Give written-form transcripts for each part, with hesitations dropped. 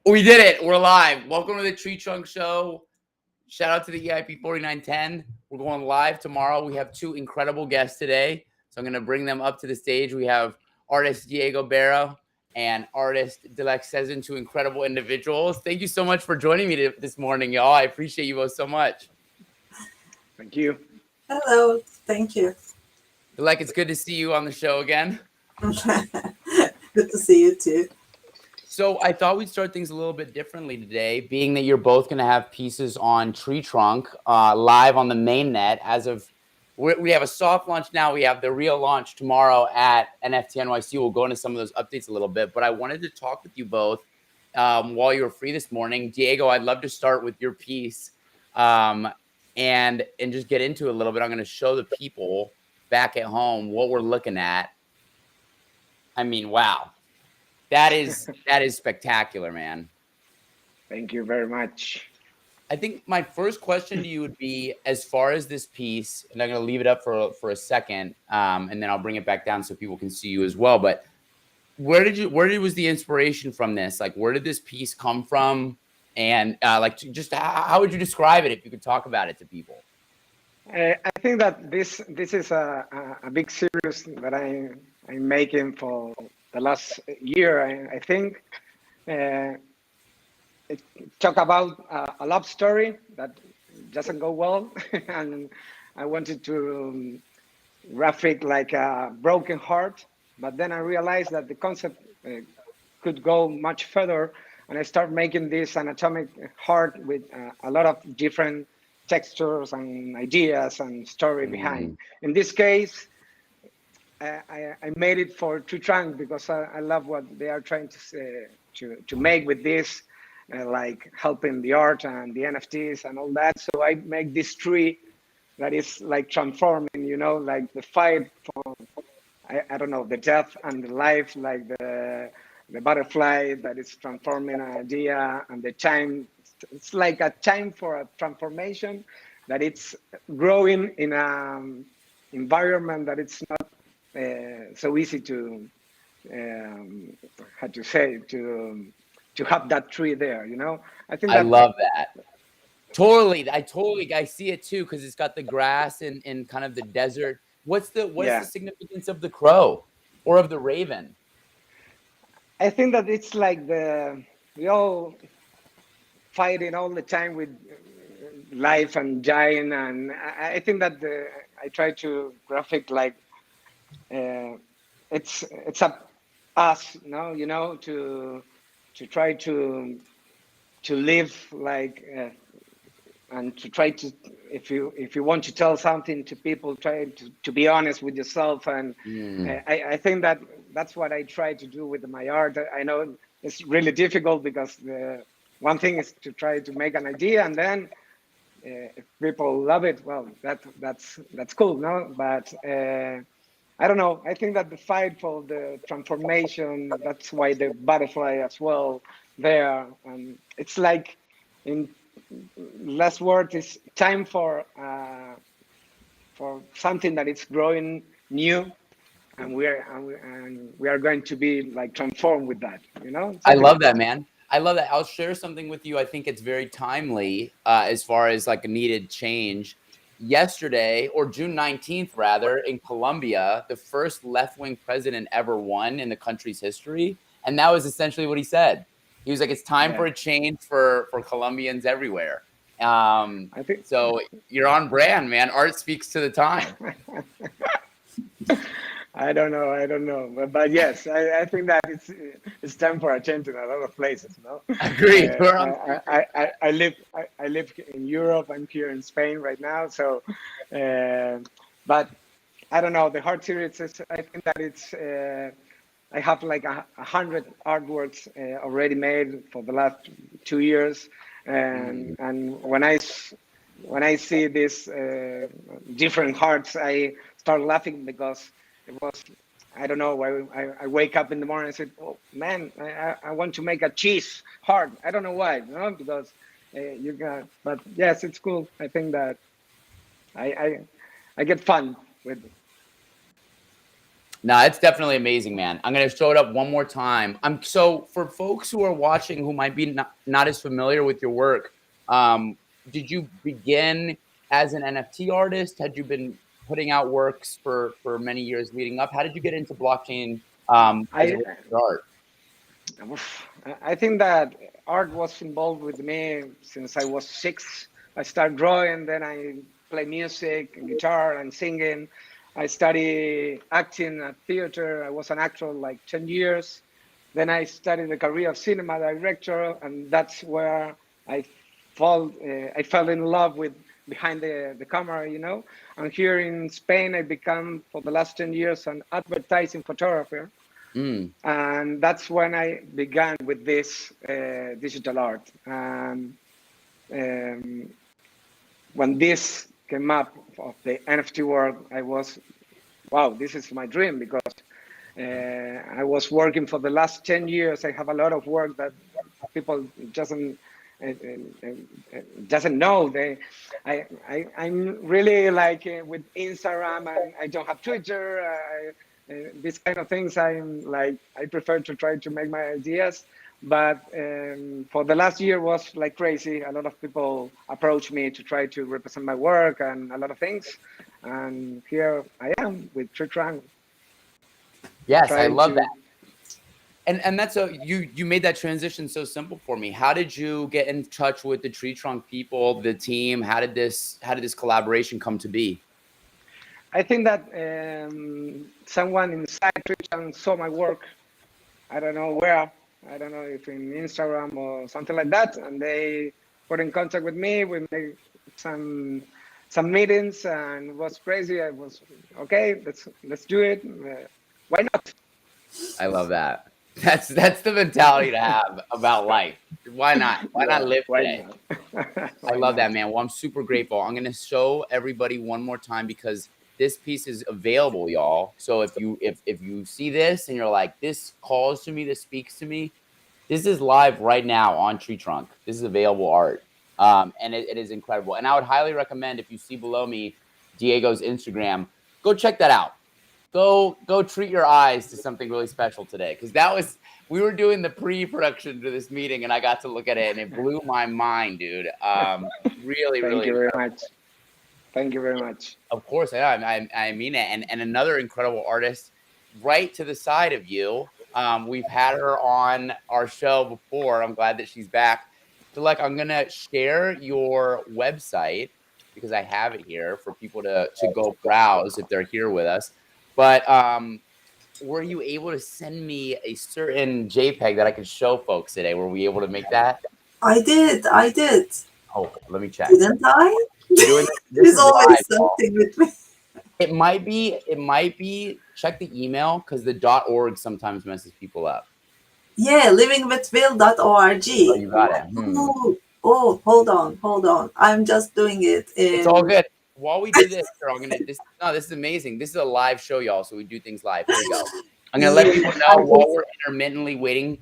We did it. We're live. Welcome to the TreeTrunk Show. Shout out to the EIP 4910. We're going live tomorrow. We have two incredible guests today. So I'm going to bring them up to the stage. We have artist Diego Berro and artist Dilek Sezen, two incredible individuals. Thank you so much for joining me this morning, y'all. I appreciate you both so much. Thank you. Hello. Thank you. Dilek, it's good to see you on the show again. Good to see you too. So I thought we'd start things a little bit differently today, being that you're both going to have pieces on TreeTrunk live on the mainnet. As of, we have a soft launch now. We have the real launch tomorrow at NFT NYC. We'll go into some of those updates a little bit, but I wanted to talk with you both while you were free this morning. Diego, I'd love to start with your piece and just get into it a little bit. I'm going to show the people back at home what we're looking at. I mean, wow. That is spectacular, man. Thank you very much. I think my first question to you would be, as far as this piece, and I'm going to leave it up for a second, and then I'll bring it back down so people can see you as well. But where was the inspiration from this? Like, where did this piece come from? And just how would you describe it if you could talk about it to people? I think that this is a big series that I'm making for the last year. I think it talk about a love story that doesn't go well, and I wanted to graphic like a broken heart, but then I realized that the concept could go much further, and I start making this anatomic heart with a lot of different textures and ideas and story behind. In this case, I made it for TreeTrunk because I love what they are trying to make with this, like helping the art and the NFTs and all that. So I make this tree that is like transforming, like the fight for, I don't know, the death and the life, like the butterfly that is transforming an idea, and the time. It's like a time for a transformation that it's growing in an environment that it's not so easy to to have that tree there. I think I love that. Totally. I see it too, because it's got the grass and kind of the desert. What's the significance of the crow or of the raven? I think that it's like we all fighting all the time with life and dying, and I think that I try to graphic like it's up us, to try to live like and to try to, if you want to tell something to people, try to be honest with yourself, and I think that that's what I try to do with my art. I know it's really difficult because one thing is to try to make an idea, and then if people love it, well, that's cool, no? But I don't know. I think that the fight for the transformation, that's why the butterfly as well there. It's like, in last word, is time for something that is growing new, and we are going to be like transformed with that, I love that, man. I love that. I'll share something with you. I think it's very timely as far as like a needed change. Yesterday, or June 19th, rather, in Colombia, the first left-wing president ever won in the country's history. And that was essentially what he said. He was like, it's time for a change for Colombians everywhere. I think so. You're on brand, man. Art speaks to the time. I don't know, but yes, I think that it's time for a change in a lot of places. No, agreed. I live in Europe. I'm here in Spain right now. So, but I don't know. The Heart series is. I think that it's. I have like 100 artworks already made for the last 2 years, and when I see these different hearts, I start laughing because it was, I don't know, I wake up in the morning and said, oh man, I want to make a cheese heart. I don't know why, because but yes, it's cool. I think that I get fun with it. No, it's definitely amazing, man. I'm going to show it up one more time. So for folks who are watching who might be not as familiar with your work, did you begin as an NFT artist? Had you been putting out works for many years leading up? How did you get into blockchain as a art? I think that art was involved with me since I was 6. I started drawing, then I play music and guitar and singing. I studied acting at theater. I was an actor like 10 years. Then I studied the career of cinema director, and that's where I fell in love with behind the camera, you know. And here in Spain, I become for the last 10 years an advertising photographer. And that's when I began with this digital art. And when this came up of the NFT world, I was, wow, this is my dream, because I was working for the last 10 years. I have a lot of work that people doesn't know. I'm really like with Instagram, and I don't have Twitter. These kind of things, I prefer to try to make my ideas. But for the last year was like crazy. A lot of people approached me to try to represent my work and a lot of things. And here I am with TreeTrunk. Yes, I love that. And that's you made that transition so simple for me. How did you get in touch with the TreeTrunk people, the team? How did this collaboration come to be? I think that someone inside TreeTrunk saw my work. I don't know where. I don't know if in Instagram or something like that, and they got in contact with me. We made some meetings, and it was crazy. I was okay. Let's do it. Why not? I love that. That's the mentality to have about life. Why not? Why not live today? I love that, man. Well, I'm super grateful. I'm gonna show everybody one more time because this piece is available, y'all. So if you see this and you're like, this calls to me, this speaks to me, this is live right now on TreeTrunk. This is available art. And it is incredible. And I would highly recommend, if you see below me Diego's Instagram, go check that out. Go treat your eyes to something really special today. Because we were doing the pre-production to this meeting and I got to look at it and it blew my mind, dude. Really, really. Thank you very much. Thank you very much. Of course, I mean it. And another incredible artist right to the side of you. We've had her on our show before. I'm glad that she's back. Dilek, I'm going to share your website because I have it here for people to go browse if they're here with us. But were you able to send me a certain JPEG that I could show folks today? Were we able to make that? I did. Oh, let me check. Didn't I? There's always something with me. It might be, check the email because the .org sometimes messes people up. Yeah, livingwithwill.org. Oh, you got it. Oh, hold on. I'm just doing it. It's all good. While we do this, this is amazing. This is a live show, y'all. So we do things live. Here we go. I'm gonna let people know while we're intermittently waiting.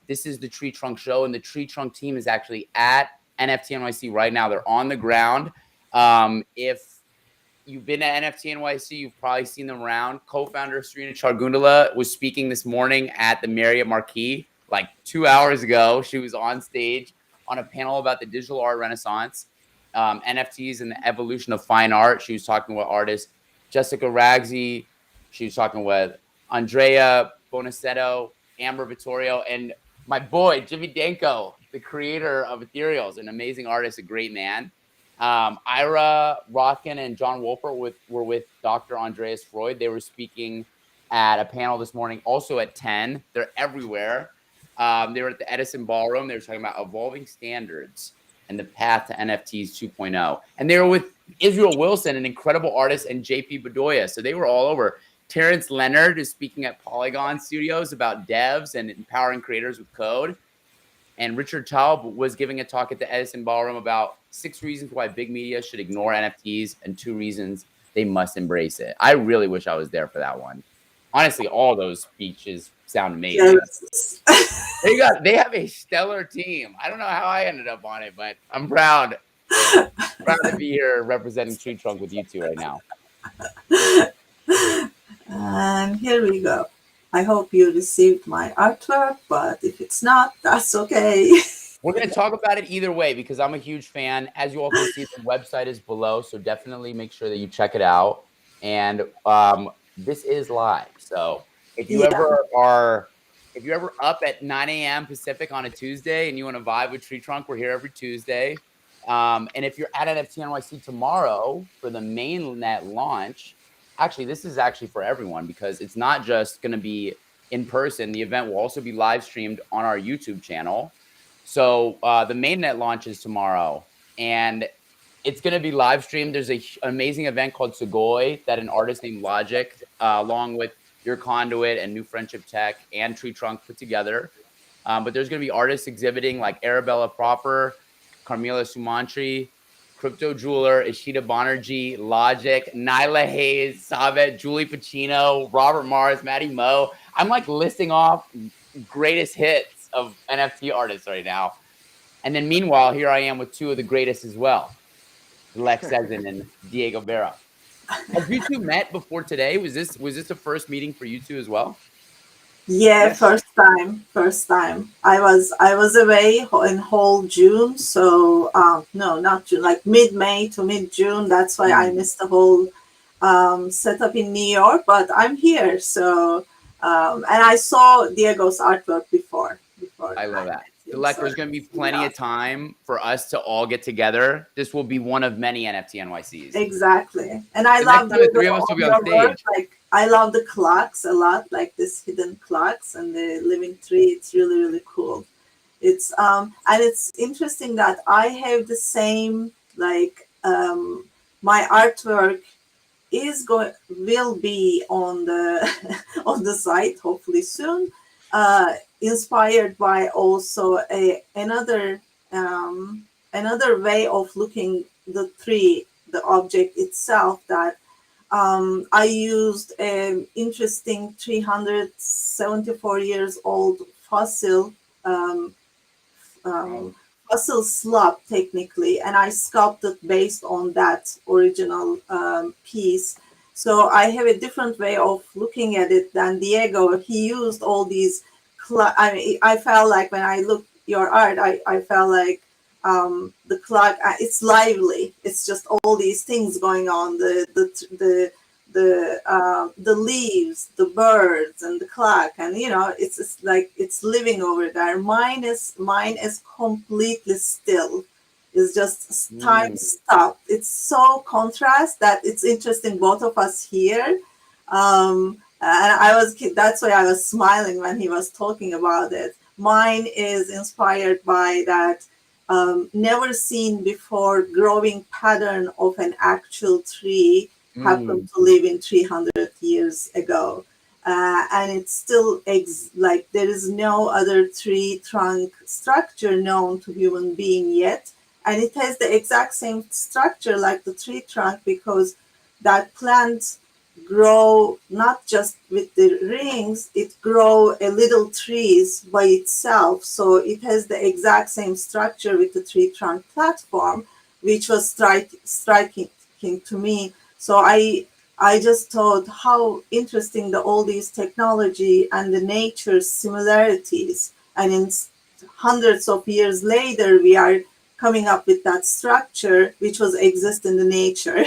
This is the TreeTrunk show, and the TreeTrunk team is actually at NFT NYC right now. They're on the ground. If you've been at NFT NYC, you've probably seen them around. Co-founder Serena Chargundala was speaking this morning at the Marriott Marquis like 2 hours ago. She was on stage on a panel about the digital art renaissance, NFTs and the evolution of fine art. She was talking with artists Jessica Ragzi. She was talking with Andrea Bonaceto, Amber Vittorio, and my boy, Jimmy Danko, the creator of Ethereals, an amazing artist, a great man. Ira Rothkin and John Wolpert were with Dr. Andreas Freud. They were speaking at a panel this morning, also at 10. They're everywhere. They were at the Edison Ballroom. They were talking about evolving standards and the path to NFTs 2.0. And they were with Israel Wilson, an incredible artist, and JP Bedoya. So they were all over. Terrence Leonard is speaking at Polygon Studios about devs and empowering creators with code. And Richard Taub was giving a talk at the Edison Ballroom about 6 reasons why big media should ignore NFTs and 2 reasons they must embrace it. I really wish I was there for that one. Honestly, all those speeches sound amazing. Yes. They have a stellar team. I don't know how I ended up on it, but I'm proud. Proud to be here representing TreeTrunk with you two right now. And here we go. I hope you received my artwork, but if it's not, that's okay. We're going to talk about it either way because I'm a huge fan. As you all can see, the website is below, so definitely make sure that you check it out. And this is live, so if you Yeah. ever up at 9 a.m. Pacific on a Tuesday and you want to vibe with TreeTrunk, we're here every Tuesday. And if you're at NFT NYC tomorrow for the mainnet launch, actually, this is actually for everyone because it's not just going to be in person. The event will also be live streamed on our YouTube channel. So the mainnet launches tomorrow, and it's going to be live streamed. There's an amazing event called Sugoi that an artist named Logik, along with Your Conduit and New Friendship Tech and TreeTrunk put together. But there's going to be artists exhibiting like Arabella Proffer, Carmilla Sumantry, Cryptojeweler, Ishita Banerjee, Logik, Nyla Hayes, Sabet, Julie Pacino, Robert Mars, Matty Mo. I'm like listing off greatest hits of NFT artists right now. And then meanwhile, here I am with two of the greatest as well, Dilek Sezen and Diego Berro. Have you two met before today? Was this the first meeting for you two as well? Yeah, Yes. first time. I was away in whole June, so no, not June, like mid-May to mid-June. That's why I missed the whole setup in New York, but I'm here. So and I saw Diego's artwork before. I love that. So Dilek, there's going to be plenty of time for us to all get together. This will be one of many NFT NYCs. Exactly. And I The love next time the three of us will be on your work. stage. Like I love the clocks a lot, like this hidden clocks and the living tree. It's really, really cool. It's and it's interesting that I have the same like my artwork will be on the on the site hopefully soon. Inspired by also another way of looking the tree, the object itself, that I used an interesting 374 years old fossil um, fossil slab technically, and I sculpted based on that original piece. So I have a different way of looking at it than Diego. He used all these. I felt like when I looked your art, I felt like the clock. It's lively. It's just all these things going on. The leaves, the birds, and the clock, and it's just like it's living over there. Mine is completely still. It's just time stopped. It's so contrast that it's interesting. Both of us here, and that's why I was smiling when he was talking about it. Mine is inspired by that never seen before growing pattern of an actual tree happened to live in 300 years ago. And it's still like there is no other tree trunk structure known to human being yet. And it has the exact same structure like the tree trunk, because that plant grow not just with the rings, it grow a little trees by itself. So it has the exact same structure with the tree trunk platform, which was striking to me. So I just thought how interesting all these technology and the nature similarities. And in hundreds of years later, we are coming up with that structure which was exist in the nature.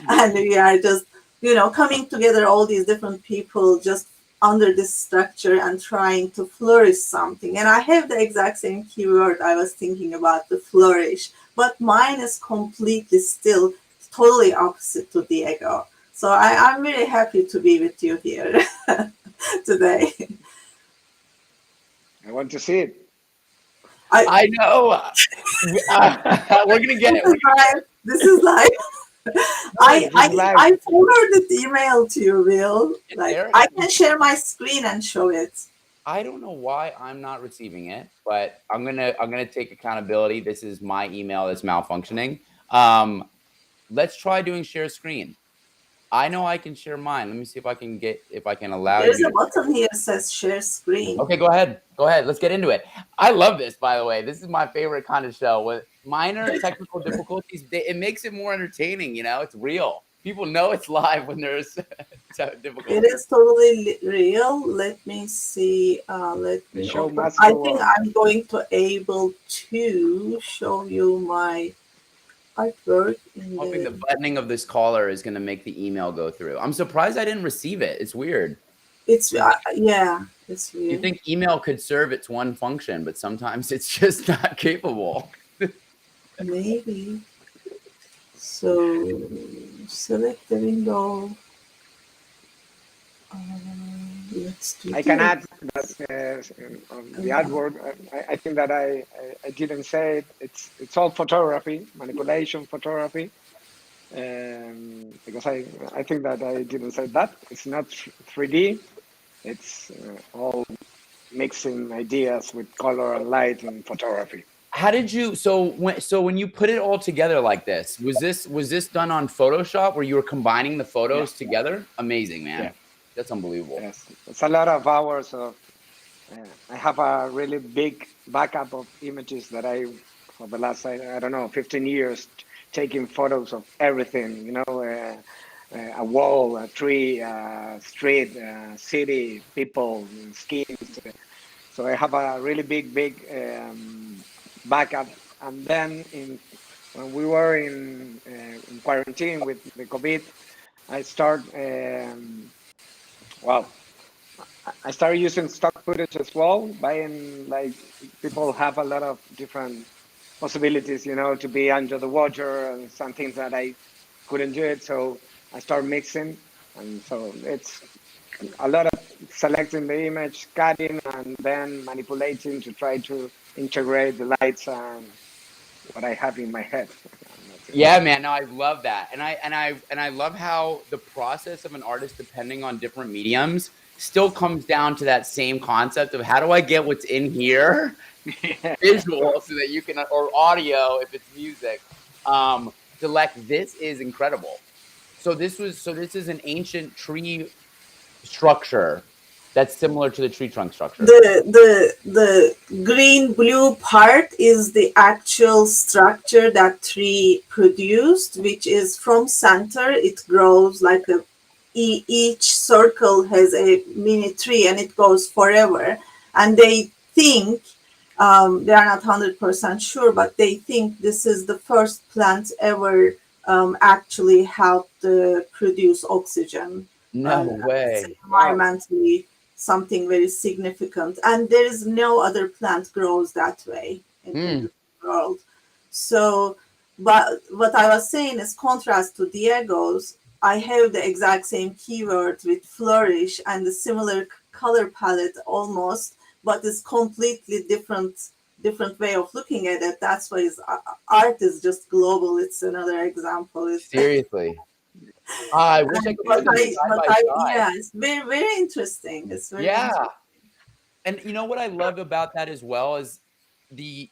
And we are just, coming together, all these different people just under this structure and trying to flourish something. And I have the exact same keyword I was thinking about, the flourish. But mine is completely still, totally opposite to Diego. So I'm really happy to be with you here today. I want to see it. I know. We're gonna get it. This is live. I forwarded the email to you, Will. Like I can share my screen and show it. I don't know why I'm not receiving it, but I'm gonna take accountability. This is my email that's malfunctioning. Let's try doing share screen. I know I can share mine. Let me see if I can allow There's you. There's a button here that says share screen. Okay, go ahead. Let's get into it. I love this, by the way. This is my favorite kind of show with minor technical difficulties. It makes it more entertaining. It's real. People know it's live when there's difficulty. It is totally real. Let me see. Let The me show open. must I go think on. I'm going to able to show you my artwork in Hoping the the. buttoning of this collar is going to make the email go through. I'm surprised I didn't receive it. It's weird. It's yeah, it's You weird. think email could serve its one function, but sometimes it's just not capable. Maybe. So select the window. Let's do I can this. add that on the artwork. I think that I didn't say it. It's all photography, manipulation photography. Because I think that I didn't say that. It's not 3D. It's all mixing ideas with color and light in photography. How did you when you put it all together like this, was this done on Photoshop where you were combining the photos together? Amazing, man. Yeah. That's unbelievable. Yes, it's a lot of hours of. I have a really big backup of images that for the last I don't know 15 years, taking photos of everything. You know, a wall, a tree, a street, a city, people, skins. So I have a really big backup. And then when we were in quarantine with the COVID, I I started using stock footage as well, buying like people have a lot of different possibilities, you know, to be under the water and some things that I couldn't do it. So I started mixing. And so it's a lot of selecting the image, cutting, and then manipulating to try to integrate the lights and what I have in my head. Yeah, man. No, I love that. And I love how the process of an artist, depending on different mediums, still comes down to that same concept of how do I get what's in here visual so that you can, or audio if it's music. Dilek, this is incredible. So this is an ancient tree structure that's similar to the tree trunk structure. The green blue part is the actual structure that tree produced, which is from center. It grows like each circle has a mini tree and it goes forever. And they think they are not 100% sure, but they think this is the first plant ever actually helped produce oxygen. No It's way. Wow. environmentally something very significant, and there is no other plant grows that way in the world. So, but what I was saying is contrast to Diego's. I have the exact same keyword with flourish and the similar color palette almost, but it's completely different way of looking at it. That's why art is just global. It's another example. Seriously. I wish I could put them side by side. Yeah, it's very interesting. It's very interesting. And you know what I love about that as well is the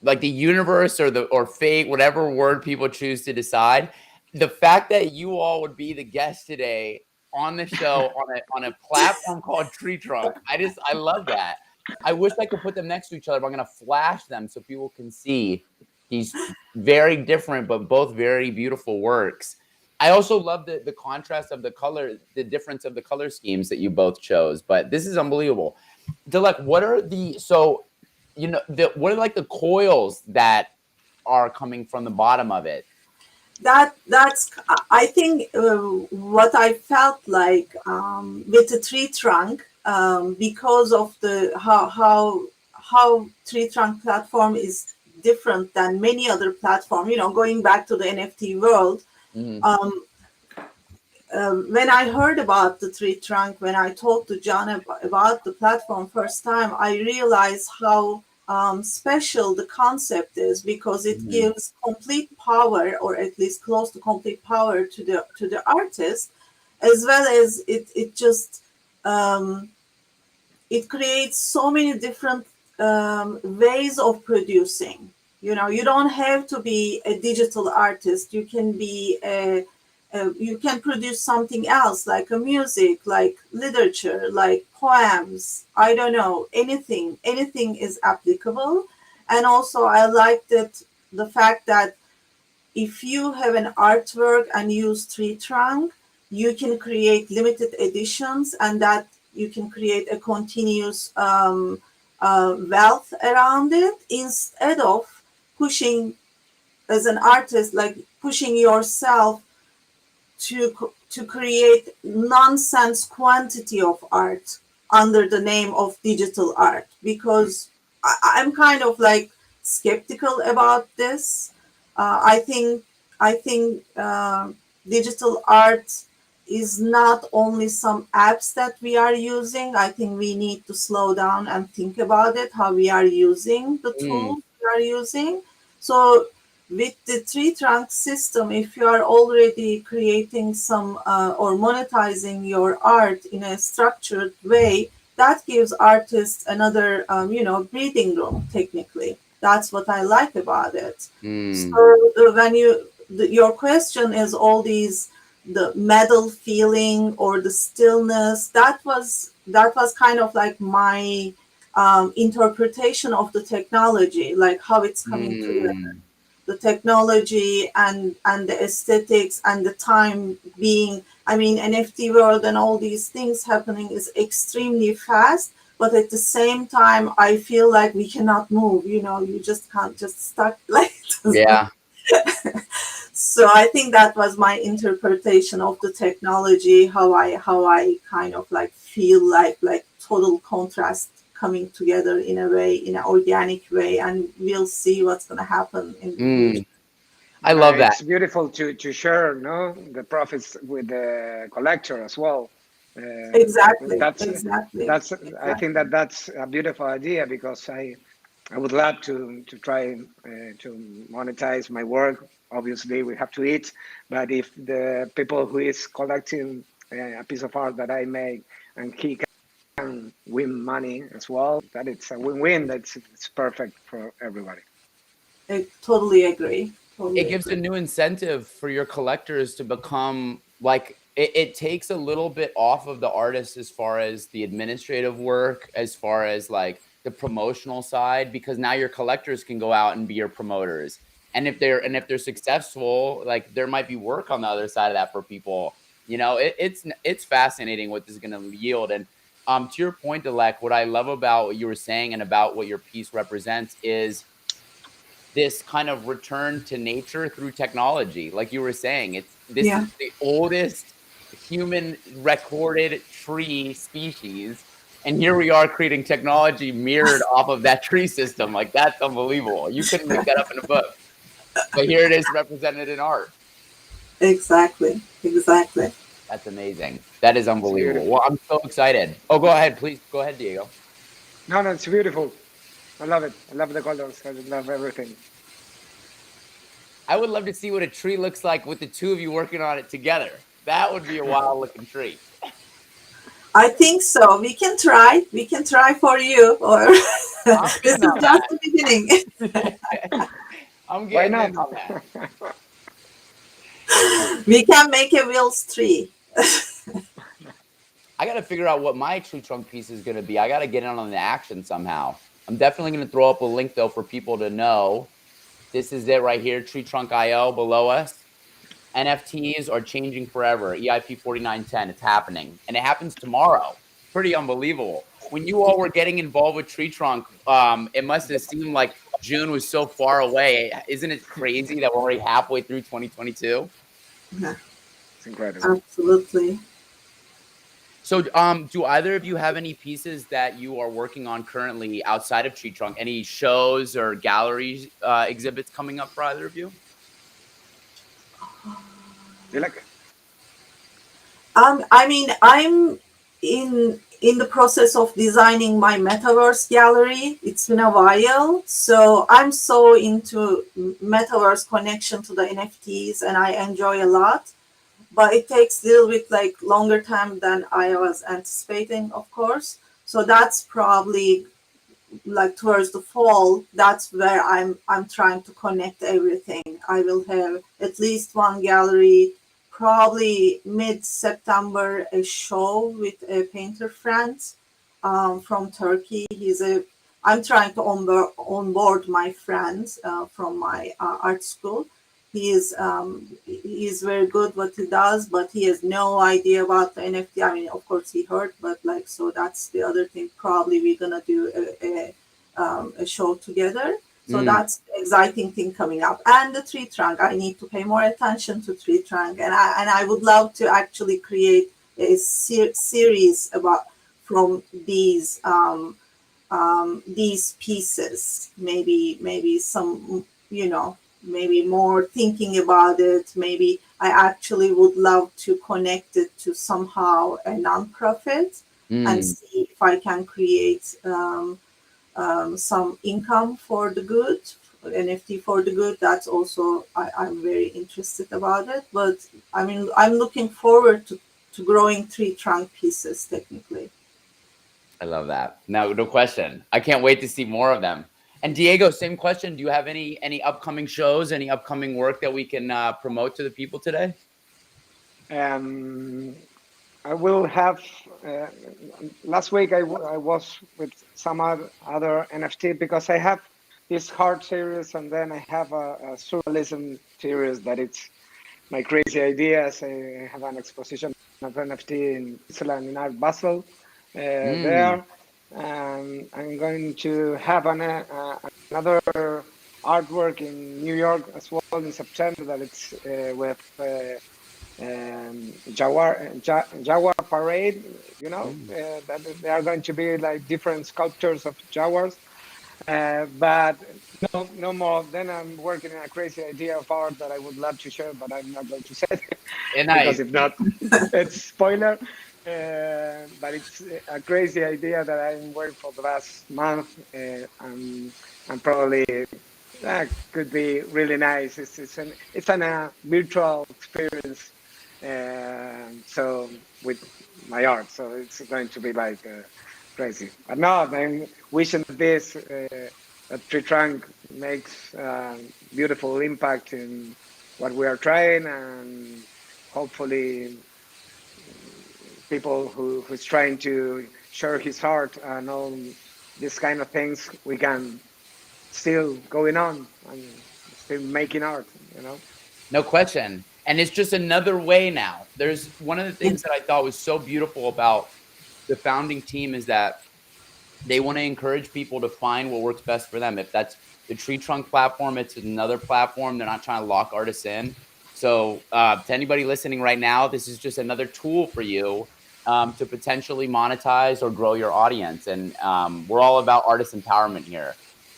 universe or fate, whatever word people choose to decide. The fact that you all would be the guest today on the show on a platform called TreeTrunk. I love that. I wish I could put them next to each other, but I'm gonna flash them so people can see these very different but both very beautiful works. I also love the contrast of the color, the difference of the color schemes that you both chose. But this is unbelievable. Dilek, what are what are like the coils that are coming from the bottom of it? That's I think what I felt like with the TreeTrunk because of the how TreeTrunk platform is different than many other platform. You know, going back to the NFT world. When I heard about the TreeTrunk, when I talked to John about the platform first time, I realized how special the concept is because it gives complete power, or at least close to complete power, to the artist, as well as it just it creates so many different ways of producing. You know, you don't have to be a digital artist. You can be you can produce something else, like a music, like literature, like poems. I don't know, anything is applicable. And also I liked it, the fact that if you have an artwork and use TreeTrunk, you can create limited editions, and that you can create a continuous wealth around it, instead of pushing, as an artist, like pushing yourself to create nonsense quantity of art under the name of digital art, because I'm kind of like skeptical about this. I think digital art is not only some apps that we are using. I think we need to slow down and think about it, how we are using the tools we are using. So with the tree trunk system, if you are already creating some or monetizing your art in a structured way, that gives artists another, breathing room. Technically, that's what I like about it. So when your question is all these, the metal feeling or the stillness, that was kind of like my interpretation of the technology, like how it's coming together, the technology and the aesthetics and the time being. I mean, NFT world and all these things happening is extremely fast, but at the same time, I feel like we cannot move. You just can't just stuck like this. Yeah. So I think that was my interpretation of the technology, how I kind of like feel like total contrast coming together in a way, in an organic way, and we'll see what's going to happen in the future. I love that. It's beautiful to share, no, the profits with the collector as well. Exactly. That's I think that's a beautiful idea, because I would love to try to monetize my work. Obviously, we have to eat, but if the people who is collecting a piece of art that I make, and he can win money as well, that it's a win-win. It's perfect for everybody. I totally agree. It gives a new incentive for your collectors to become like, it takes a little bit off of the artist as far as the administrative work, as far as like the promotional side, because now your collectors can go out and be your promoters. And if they're successful, like there might be work on the other side of that for people. It's fascinating what this is going to yield. And to your point, Dilek, what I love about what you were saying and about what your piece represents is this kind of return to nature through technology. Like you were saying, this is the oldest human recorded tree species. And here we are creating technology mirrored off of that tree system. Like, that's unbelievable. You couldn't make that up in a book. But here it is represented in art. Exactly. That's amazing. That is unbelievable. Well, I'm so excited. Oh, go ahead, please. Go ahead, Diego. No, it's beautiful. I love it. I love the colors. I love everything. I would love to see what a tree looks like with the two of you working on it together. That would be a wild looking tree. I think so. We can try. We can try for you. Or this is just the beginning. I'm getting in on that. We can make a Will's tree. I got to figure out what my tree trunk piece is going to be. I got to get in on the action somehow. I'm definitely going to throw up a link, though, for people to know. This is it right here, TreeTrunk.io below us. NFTs are changing forever. EIP 4910, it's happening. And it happens tomorrow. Pretty unbelievable. When you all were getting involved with TreeTrunk, it must have seemed like June was so far away. Isn't it crazy that we're already halfway through 2022? Yeah. It's incredible. Absolutely. So do either of you have any pieces that you are working on currently outside of TreeTrunk? Any shows or gallery exhibits coming up for either of you? Dilek? I mean, I'm in the process of designing my metaverse gallery. It's been a while, so I'm so into metaverse connection to the NFTs, and I enjoy a lot. But it takes a little bit like longer time than I was anticipating, of course. So that's probably like towards the fall. That's where I'm trying to connect everything. I will have at least one gallery, probably mid-September, a show with a painter friend from Turkey. I'm trying to onboard my friends from my art school. He's very good what he does, but he has no idea about the NFT. I mean, of course he heard, but like, so that's the other thing. Probably we're gonna do a show together. So that's the exciting thing coming up. And the TreeTrunk, I need to pay more attention to TreeTrunk, and I would love to actually create a series about from these pieces. Maybe some, maybe more thinking about it. Maybe I actually would love to connect it to somehow a nonprofit and see if I can create some income for the good, NFT for the good. That's also, I'm very interested about it. But I mean, I'm looking forward to growing TreeTrunk pieces technically. I love that. No question. I can't wait to see more of them. And Diego, same question. Do you have any upcoming shows, any upcoming work that we can promote to the people today? I will have, last week I was with some other NFT, because I have this hard series, and then I have a surrealism series that it's my crazy ideas. I have an exposition of NFT in Switzerland, in Art Basel there. I'm going to have another artwork in New York as well in September, that it's with Jaguar Parade, that they are going to be like different sculptures of jaguars. But no more. Then I'm working on a crazy idea of art that I would love to share, but I'm not going to say it because if not, it's spoiler. But it's a crazy idea that I'm working for the last month, and probably that could be really nice. It's a virtual experience, so with my art, so it's going to be like crazy. But no, I'm wishing this that TreeTrunk makes beautiful impact in what we are trying, and hopefully people who's trying to share his heart and all these kind of things, we can still going on and still making art, No question. And it's just another way now. There's one of the things that I thought was so beautiful about the founding team is that they want to encourage people to find what works best for them. If that's the TreeTrunk platform, it's another platform. They're not trying to lock artists in. So to anybody listening right now, this is just another tool for you to potentially monetize or grow your audience. And we're all about artist empowerment here.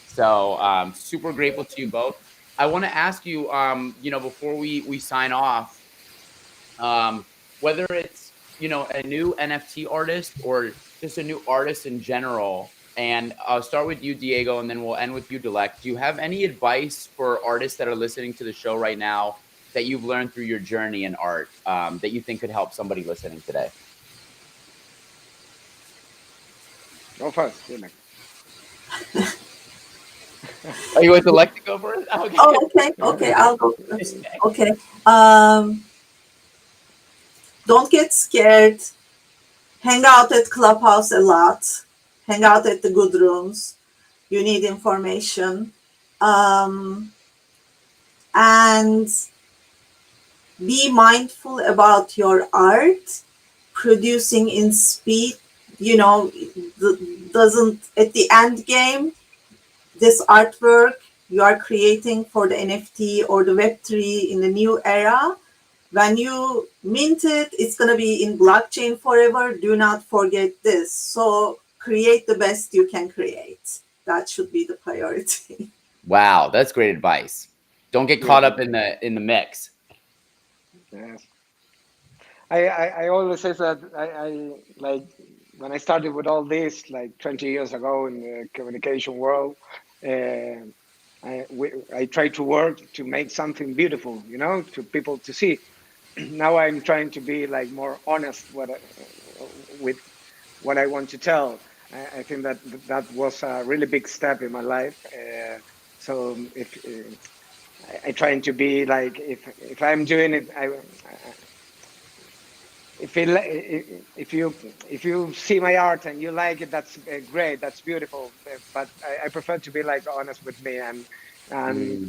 So super grateful to you both. I want to ask you, before we sign off, whether it's, a new NFT artist or just a new artist in general. And I'll start with you, Diego, and then we'll end with you, Dilek. Do you have any advice for artists that are listening to the show right now that you've learned through your journey in art that you think could help somebody listening today? Go first, Dilek. Are you with Dilek to go first? Okay. Oh, okay, I'll go first. Okay. Don't get scared. Hang out at Clubhouse a lot. Hang out at the good rooms. You need information. And be mindful about your art. Producing in speed, doesn't, at the end game, this artwork you are creating for the NFT or the Web3 in the new era, when you mint it, it's going to be in blockchain forever. Do not forget this. So create the best you can create. That should be the priority. Wow, that's great advice. Don't get caught up in the mix. Yes. I always say that I like when I started with all this like 20 years ago in the communication world, I tried to work to make something beautiful, to people to see. Now I'm trying to be like more honest with what I want to tell. I think that was a really big step in my life. So if I trying to be like, if I'm doing it, if you see my art and you like it, that's great, that's beautiful. But I prefer to be like honest with me, and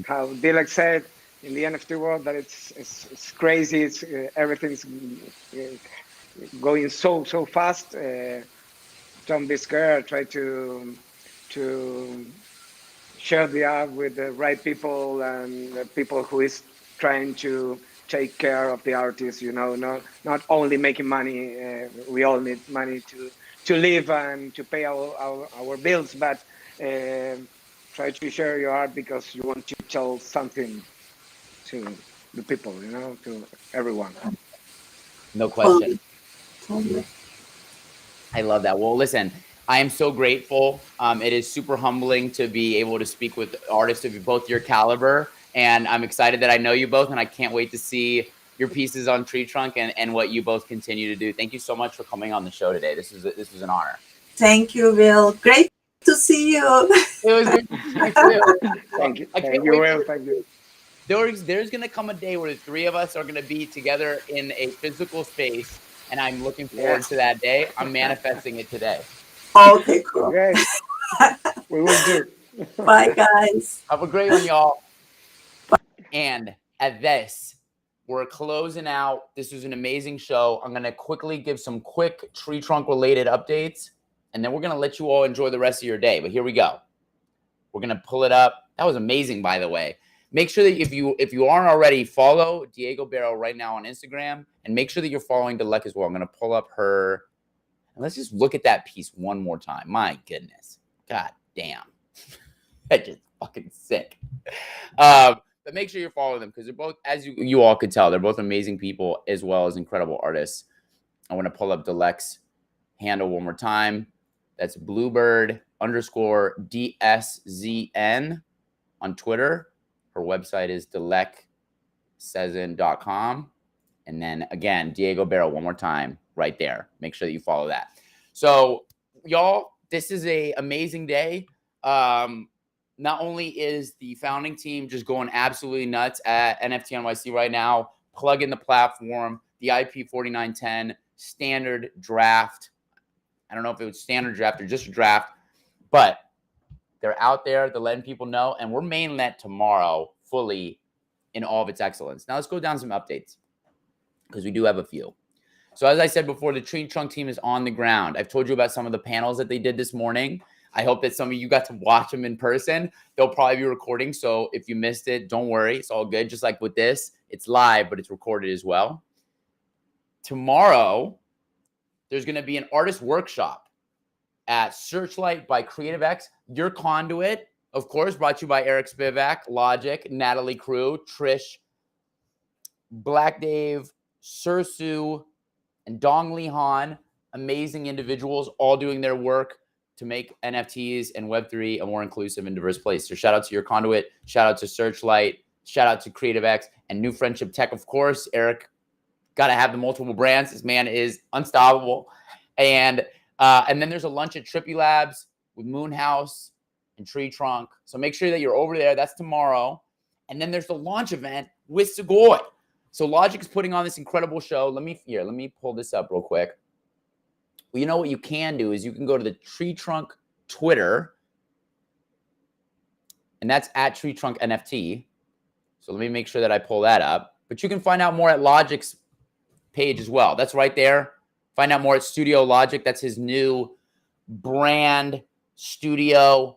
how Dilek said, in the NFT world that it's crazy. It's everything's going so fast. Don't be scared. Try to share the art with the right people and the people who is trying to take care of the artists. You know, not only making money. We all need money to live and to pay our bills, but try to share your art because you want to tell something to the people, you know, to everyone. No question. Totally. I love that. Well, listen, I am so grateful. It is super humbling to be able to speak with artists of both your caliber, and I'm excited that I know you both, and I can't wait to see your pieces on TreeTrunk and what you both continue to do. Thank you so much for coming on the show today. This was an honor. Thank you, Will. Great to see you. It was good to see you too. Thank you. I can't Thank you, wait Will. Thank you. There's going to come a day where the three of us are going to be together in a physical space, and I'm looking forward to that day. I'm manifesting it today. Okay, cool. Okay. We will do. Bye, guys. Have a great one, y'all. And at this, we're closing out. This was an amazing show. I'm going to quickly give some quick TreeTrunk related updates, and then we're going to let you all enjoy the rest of your day. But here we go. We're going to pull it up. That was amazing, by the way. Make sure that if you aren't already, follow Diego Berro right now on Instagram, and make sure that you're following Dilek as well. I'm going to pull up her. And let's just look at that piece one more time. My goodness. God damn. That's just fucking sick. But make sure you're following them because they're both, as you all could tell, they're both amazing people as well as incredible artists. I want to pull up Dilek's handle one more time. That's Bluebird_DSZN on Twitter. Her website is DilekSezen.com. And then again, Diego Berro one more time right there. Make sure that you follow that. So y'all, this is an amazing day. Not only is the founding team just going absolutely nuts at NFT NYC right now, plugging the platform, the IP 4910 standard draft. I don't know if it was standard draft or just a draft, but they're out there. They're letting people know, and we're mainnet tomorrow fully in all of its excellence. Now let's go down some updates because we do have a few. So as I said before, the TreeTrunk team is on the ground. I've told you about some of the panels that they did this morning. I hope that some of you got to watch them in person. They'll probably be recording. So if you missed it, don't worry. It's all good. Just like with this, it's live, but it's recorded as well. Tomorrow, there's going to be an artist workshop at Searchlight by Creative X. Your Conduit, of course, brought to you by Eric Spivak, Logik, Natalie Crew, Trish, Black Dave, Sursu, and Dong Lee Han. Amazing individuals all doing their work to make NFTs and Web3 a more inclusive and diverse place. So shout out to Your Conduit, shout out to Searchlight, shout out to Creative X and New Friendship Tech, of course. Eric, got to have the multiple brands. This man is unstoppable. And then there's a lunch at Trippy Labs with Moonhouse and TreeTrunk. So make sure that you're over there. That's tomorrow. And then there's the launch event with Segoy. So Logik is putting on this incredible show. Let me pull this up real quick. Well, you know what you can do is you can go to the TreeTrunk Twitter, and that's at TreeTrunk NFT. So let me make sure that I pull that up. But you can find out more at Logik's page as well. That's right there. Find out more at Studio Logik. That's his new brand studio.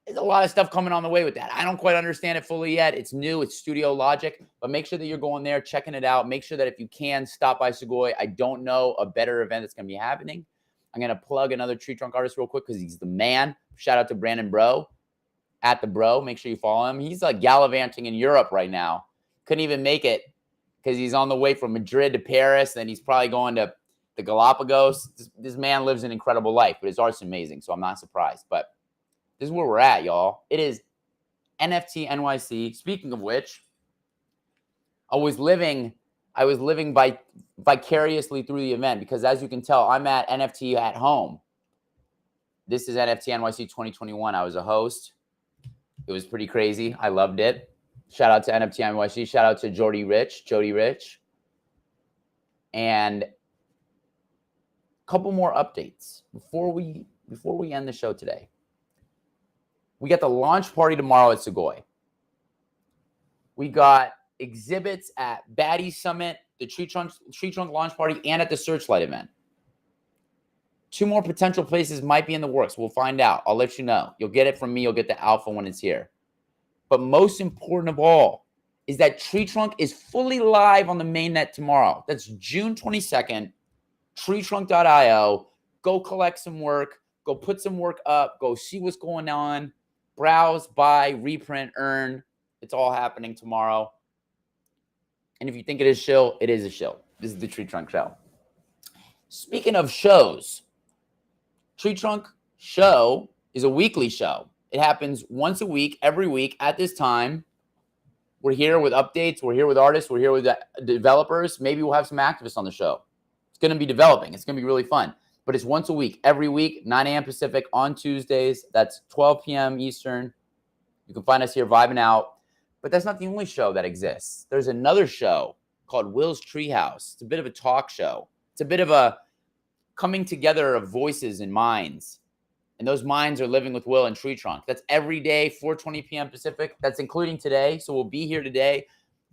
There's a lot of stuff coming on the way with that. I don't quite understand it fully yet. It's new. It's Studio Logik. But make sure that you're going there, checking it out. Make sure that if you can, stop by Segoy. I don't know a better event that's going to be happening. I'm going to plug another TreeTrunk artist real quick because he's the man. Shout out to Brandon Breaux at the Bro. Make sure you follow him. He's like gallivanting in Europe right now. Couldn't even make it because he's on the way from Madrid to Paris. Then he's probably going to the Galapagos. This man lives an incredible life, but his art's amazing. So I'm not surprised. But this is where we're at, y'all. It is NFT NYC. Speaking of which, I was living vicariously through the event because, as you can tell, I'm at NFT at home. This is NFT NYC 2021. I was a host. It was pretty crazy. I loved it. Shout out to NFT NYC. Shout out to Jody Rich. And a couple more updates before we end the show today. We got the launch party tomorrow at Segoy. We got exhibits at Baddie Summit, the TreeTrunk launch party, and at the Searchlight event. 2 more potential places might be in the works. We'll find out. I'll let you know. You'll get it from me. You'll get the alpha when it's here. But most important of all is that TreeTrunk is fully live on the mainnet tomorrow. That's June 22nd, TreeTrunk.io. Go collect some work. Go put some work up. Go see what's going on. Browse, buy, reprint, earn. It's all happening tomorrow. And if you think it is shill, it is a shill. This is the TreeTrunk show. Speaking of shows, TreeTrunk show is a weekly show. It happens once a week, every week at this time. We're here with updates. We're here with artists. We're here with developers. Maybe we'll have some activists on the show. It's going to be developing. It's going to be really fun. But it's once a week, every week, 9 a.m. Pacific on Tuesdays. That's 12 p.m. Eastern. You can find us here vibing out. But that's not the only show that exists. There's another show called Will's Treehouse. It's a bit of a talk show. It's a bit of a coming together of voices and minds. And those minds are living with Will and TreeTrunk. That's every day, 4:20 p.m. Pacific. That's including today. So we'll be here today,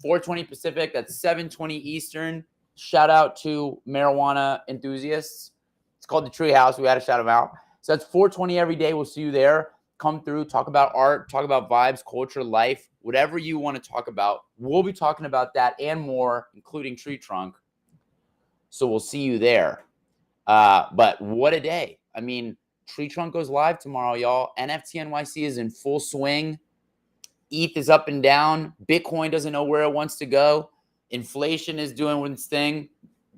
4:20 Pacific. That's 7:20 Eastern. Shout out to marijuana enthusiasts. It's called the Treehouse. We had to shout them out. So that's 4:20 every day. We'll see you there. Come through, talk about art, talk about vibes, culture, life, whatever you want to talk about. We'll be talking about that and more, including TreeTrunk. So we'll see you there. But what a day. I mean, TreeTrunk goes live tomorrow, y'all. NFT NYC is in full swing. ETH is up and down. Bitcoin doesn't know where it wants to go. Inflation is doing its thing.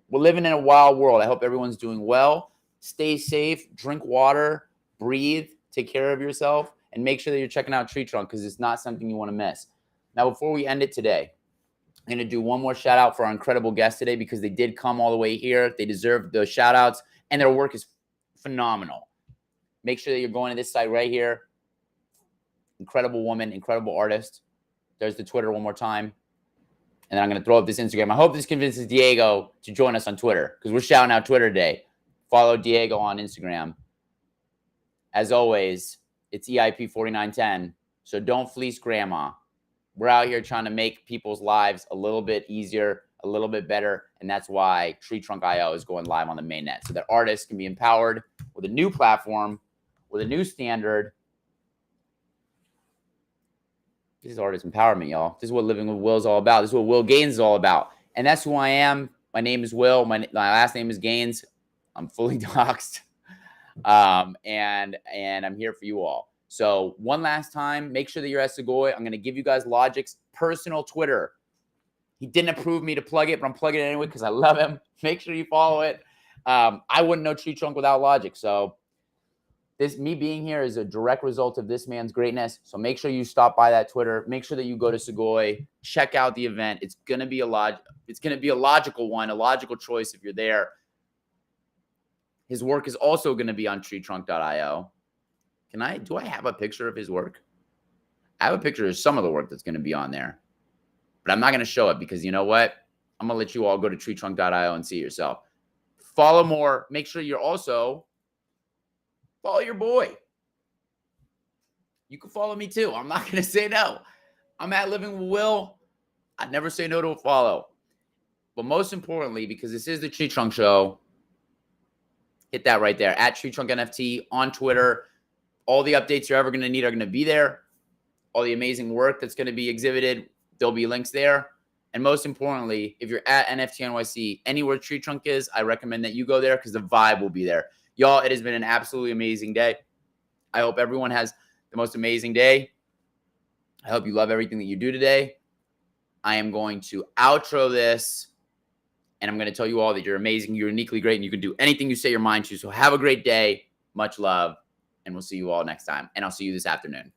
We're living in a wild world. I hope everyone's doing well. Stay safe. Drink water. Breathe. Take care of yourself. And make sure that you're checking out TreeTrunk because it's not something you want to miss. Now, before we end it today, I'm going to do one more shout out for our incredible guests today because they did come all the way here. They deserve those shout outs and their work is phenomenal. Make sure that you're going to this site right here. Incredible woman, incredible artist. There's the Twitter one more time. And then I'm going to throw up this Instagram. I hope this convinces Diego to join us on Twitter because we're shouting out Twitter today. Follow Diego on Instagram. As always, it's EIP4910. So don't fleece grandma. We're out here trying to make people's lives a little bit easier, a little bit better. And that's why TreeTrunk.io is going live on the mainnet so that artists can be empowered with a new platform, with a new standard. This is artist empowerment, y'all. This is what living with Will is all about. This is what Will Gaines is all about. And that's who I am. My name is Will. My last name is Gaines. I'm fully doxxed. And I'm here for you all. So one last time, make sure that you're at Segoy. I'm going to give you guys Logik's personal Twitter. He didn't approve me to plug it, but I'm plugging it anyway because I love him. Make sure you follow it. I wouldn't know TreeTrunk without Logik. So me being here is a direct result of this man's greatness. So make sure you stop by that Twitter. Make sure that you go to Segoy. Check out the event. It's going to be a logical one, a logical choice if you're there. His work is also going to be on TreeTrunk.io. Do I have a picture of his work? I have a picture of some of the work that's going to be on there. But I'm not going to show it because you know what? I'm going to let you all go to TreeTrunk.io and see it yourself. Follow more. Make sure you're also follow your boy. You can follow me too. I'm not going to say no. I'm at Living with Will. I'd never say no to a follow. But most importantly, because this is the TreeTrunk show, hit that right there. At TreeTrunk NFT on Twitter. All the updates you're ever going to need are going to be there. All the amazing work that's going to be exhibited, there'll be links there. And most importantly, if you're at NFT NYC, anywhere TreeTrunk is, I recommend that you go there because the vibe will be there. Y'all, it has been an absolutely amazing day. I hope everyone has the most amazing day. I hope you love everything that you do today. I am going to outro this, and I'm going to tell you all that you're amazing, you're uniquely great, and you can do anything you set your mind to. So have a great day. Much love, and we'll see you all next time. And I'll see you this afternoon.